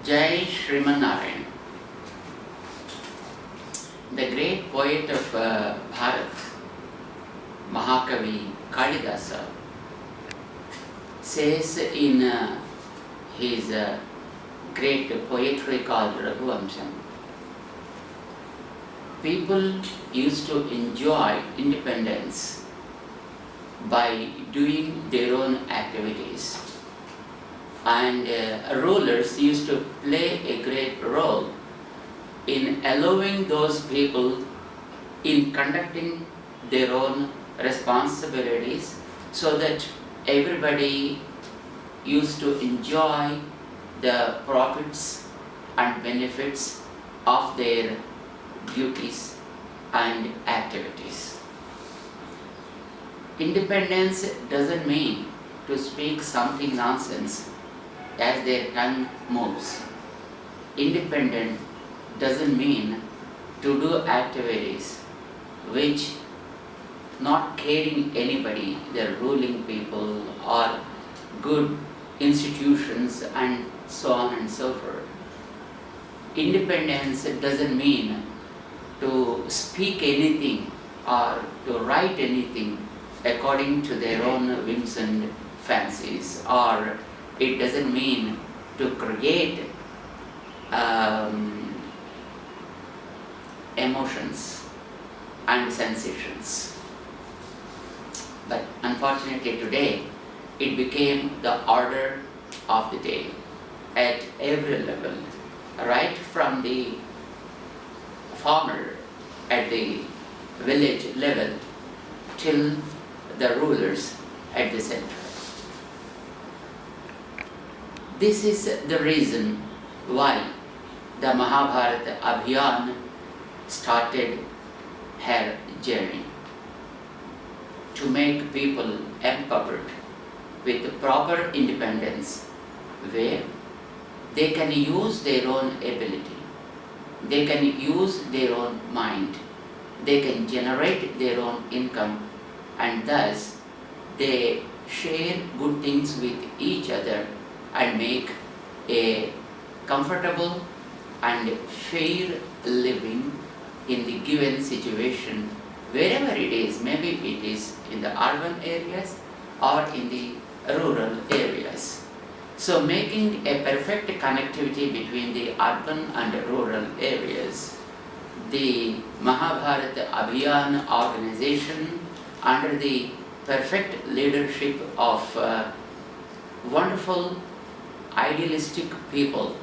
Jeeyar Srimannarayana, the great poet of Bharat, Mahakavi Kalidasa, says in his great poetry called Raghuvamsam, people used to enjoy independence by doing their own activities, and rulers used to play a great role in allowing those people in conducting their own responsibilities, so that everybody used to enjoy the profits and benefits of their duties and activities. Independence doesn't mean to speak something nonsense as their tongue moves. Independent doesn't mean to do activities which not caring anybody, the ruling people or good institutions and so on and so forth. Independence doesn't mean to speak anything or to write anything according to their own whims and fancies, or it doesn't mean to create emotions and sensations. But unfortunately today, it became the order of the day at every level, right from the farmer at the village level till the rulers at the center. This is the reason why the Mahabharata Abhiyan started her journey, to make people empowered with proper independence, where they can use their own ability, they can use their own mind, they can generate their own income, and thus they share good things with each other and make a comfortable and fair living in the given situation, wherever it is. Maybe it is in the urban areas or in the rural areas. So making a perfect connectivity between the urban and rural areas, the Mahabharata Abhiyan organization, under the perfect leadership of wonderful idealistic people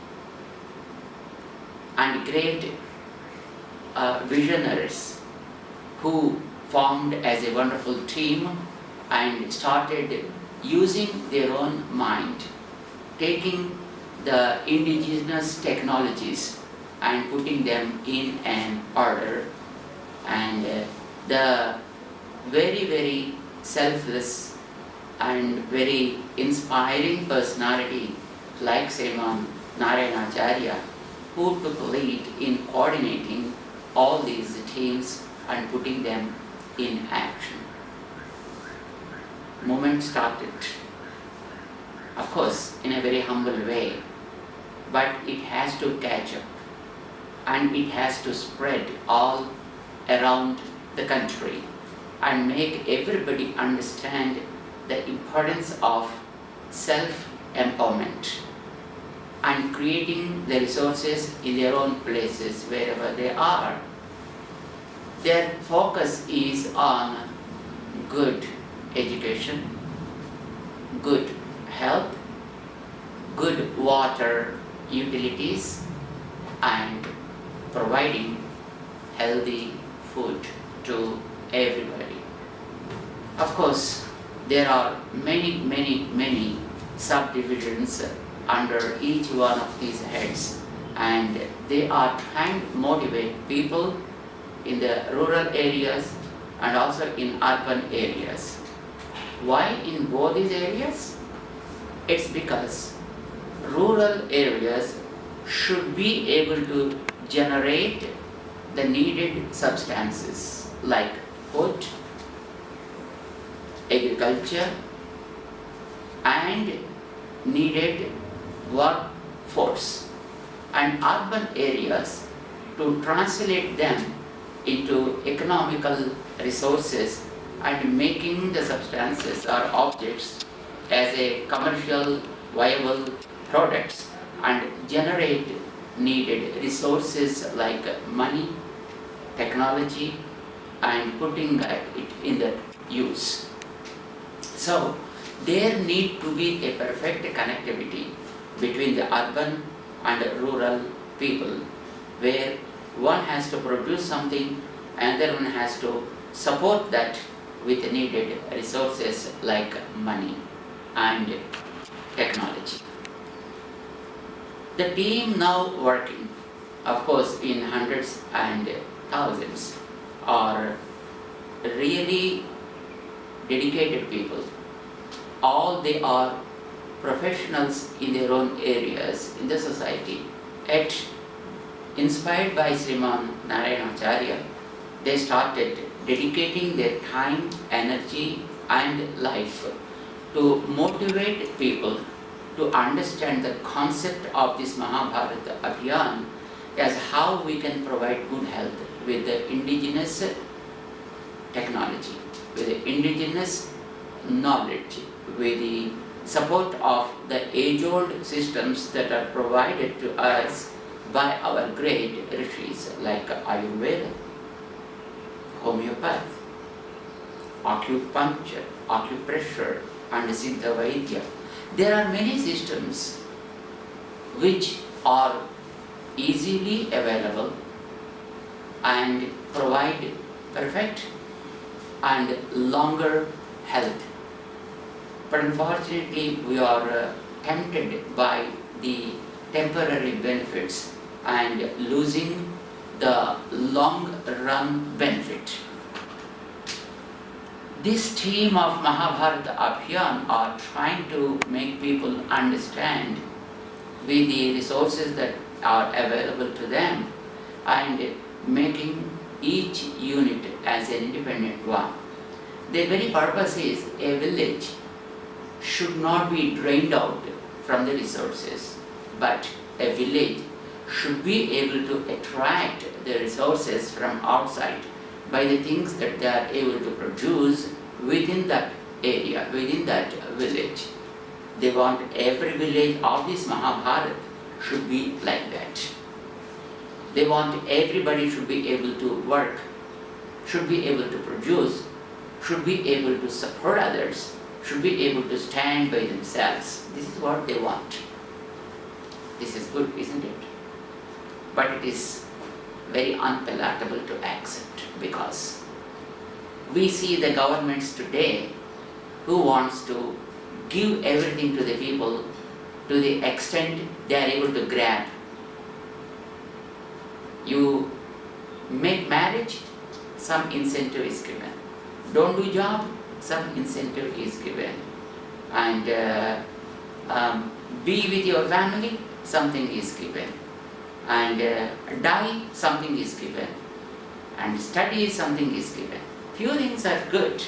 and great visionaries who formed as a wonderful team and started using their own mind, taking the indigenous technologies and putting them in an order, and the very, very selfless and very inspiring personality like Srimannarayana, who took lead in coordinating all these teams and putting them in action. Movement started, of course, in a very humble way, but it has to catch up and it has to spread all around the country and make everybody understand the importance of self-empowerment and creating the resources in their own places wherever they are. Their focus is on good education, good health, good water utilities, and providing healthy food to everybody. Of course, there are many subdivisions under each one of these heads, and they are trying to motivate people in the rural areas and also in urban areas. Why in both these areas? It's because rural areas should be able to generate the needed substances like food, agriculture, and needed workforce and urban areas to translate them into economical resources and making the substances or objects as a commercial viable products and generate needed resources like money, technology, and putting it in the use. So there need to be a perfect connectivity between the urban and rural people, where one has to produce something, another one has to support that with needed resources like money and technology. The team now working, of course, in hundreds and thousands, are really dedicated people. All they are professionals in their own areas in the society. Yet, inspired by Srimannarayana Jeeyar, they started dedicating their time, energy, and life to motivate people to understand the concept of this Mahabharata Abhiyan as how we can provide good health with the indigenous technology, with the indigenous knowledge, with the support of the age-old systems that are provided to us by our great rishis like Ayurveda, homeopathy, acupuncture, acupressure, and Siddha Vaidya. There are many systems which are easily available and provide perfect and longer health. But unfortunately, we are tempted by the temporary benefits and losing the long run benefit. This team of Mahabharata Abhiyan are trying to make people understand with the resources that are available to them and making each unit as an independent one. Their very purpose is a village should not be drained out from the resources, but a village should be able to attract the resources from outside by the things that they are able to produce within that area, within that village. They want every village of this Mahabharata should be like that. They want everybody should be able to work, should be able to produce, should be able to support others, should be able to stand by themselves. This is what they want. This is good, isn't it? But it is very unpalatable to accept, because we see the governments today who wants to give everything to the people to the extent they are able to grab. You make marriage, some incentive is given. Don't do job, some incentive is given. And be with your family, something is given. And die, something is given. And study, something is given. Few things are good,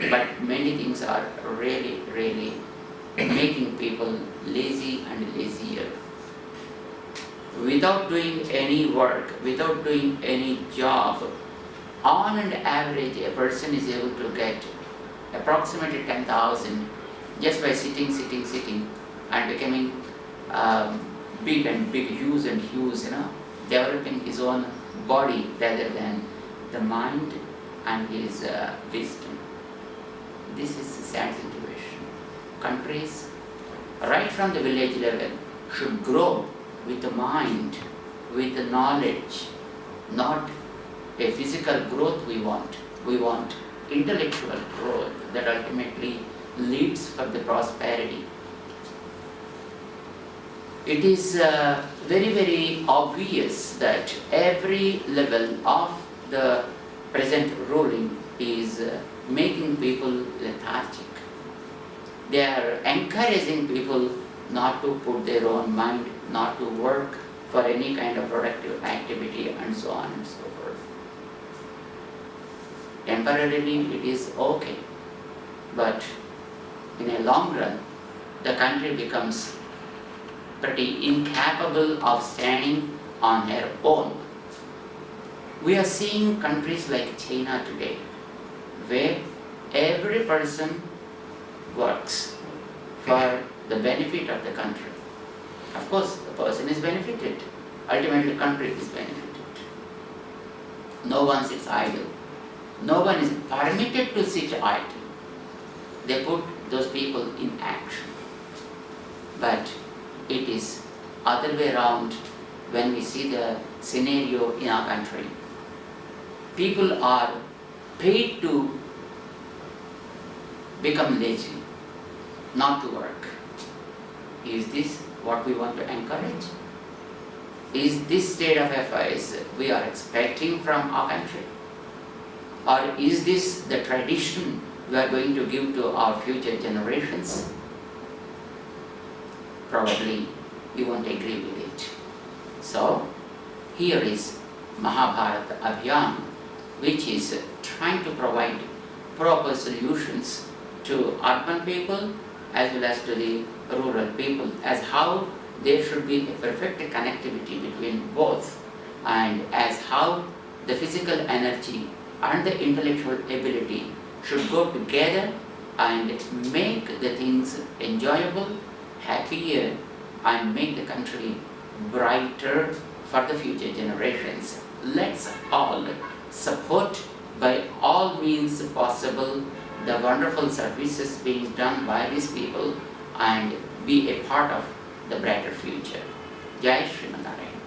but many things are really, really making people lazy and lazier. Without doing any work, without doing any job, on an average a person is able to get approximately 10,000 just by sitting and becoming big and big, huge and huge, developing his own body rather than the mind and his wisdom. This is a sad situation. Countries, right from the village level, should grow with the mind, with the knowledge, not a physical growth we want. We want intellectual growth that ultimately leads for the prosperity. It is very, very obvious that every level of the present ruling is making people lethargic. They are encouraging people not to put their own mind, not to work for any kind of productive activity, and so on and so forth. Temporarily it is okay, but in a long run the country becomes pretty incapable of standing on her own. We are seeing countries like China today, where every person works for the benefit of the country. Of course, the person is benefited. Ultimately, the country is benefited. No one sits idle. No one is permitted to sit idle. They put those people in action. But it is other way around when we see the scenario in our country. People are paid to become lazy, not to work. Is this what we want to encourage? Is this state of affairs we are expecting from our country? Or is this the tradition we are going to give to our future generations? Probably you won't agree with it. So, here is Mahabharata Abhiyan, which is trying to provide proper solutions to urban people as well as to the rural people, as how there should be a perfect connectivity between both, and as how the physical energy and the intellectual ability should go together and make the things enjoyable, happier, and make the country brighter for the future generations. Let's all support by all means possible the wonderful services being done by these people and be a part of the brighter future. Jai Srimannarayana.